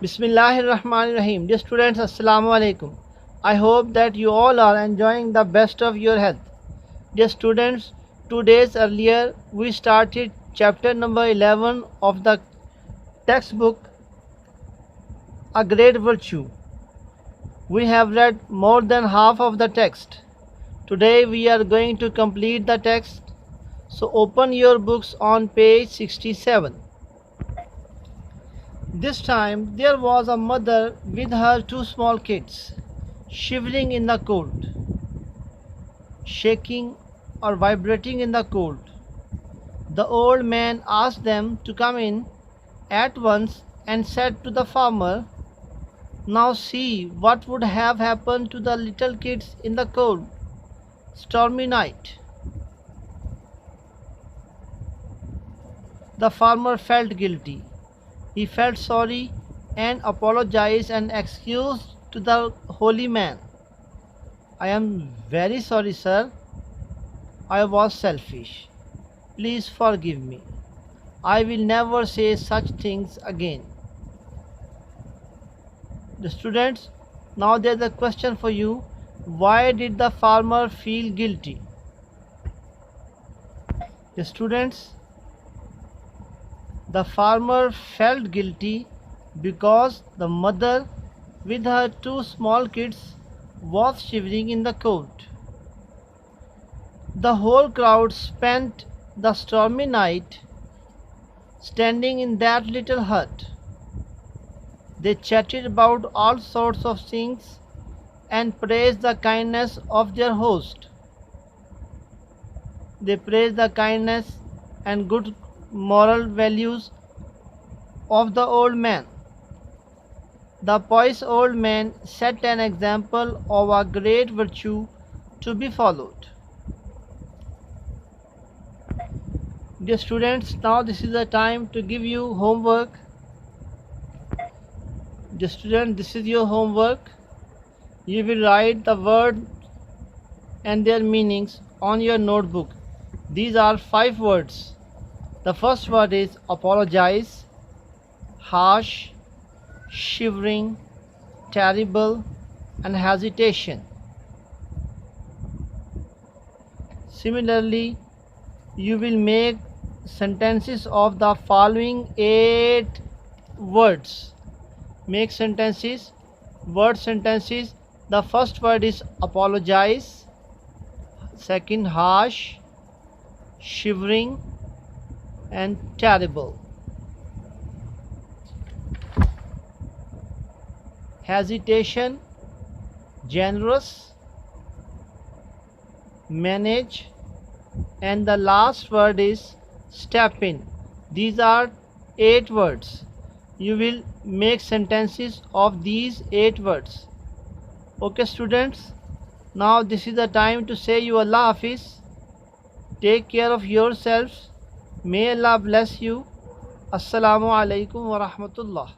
Bismillahirrahmanirrahim. Dear students, Assalamu alaikum. I hope that you all are enjoying the best of your health. Dear students, 2 days earlier we started chapter number 11 of the textbook A Great Virtue. We have read more than half of the text. Today we are going to complete the text. So open your books on page 67. This time there was a mother with her two small kids, shivering in the cold, shaking or vibrating in the cold. The old man asked them to come in at once and said to the farmer, "Now see what would have happened to the little kids in the cold, stormy night." The farmer felt guilty. He felt sorry and apologized and excused to the holy man. "I am very sorry, sir. I was selfish. Please forgive me. I will never say such things again." The students, now there's a question for you. Why did the farmer feel guilty? The students, the farmer felt guilty because the mother with her two small kids was shivering in the cold. The whole crowd spent the stormy night standing in that little hut. They chatted about all sorts of things and praised the kindness of their host. They praised the kindness and good moral values of the old man. The pious old man set an example of a great virtue to be followed. Dear students, now this is the time to give you homework. Dear student, this is your homework. You will write the word and their meanings on your notebook. These are 5 words. The first word is apologize, harsh, shivering, terrible, and hesitation. Similarly, you will make sentences of the following 8 words. Make sentences, word sentences. The first word is apologize, second harsh, shivering, and terrible. Hesitation, generous, manage, and the last word is step in. These are 8 words. You will make sentences of these 8 words. Okay students, now this is the time to say you Allah Hafiz. Take care of yourselves. May Allah bless you. Assalamu alaikum wa rahmatullah.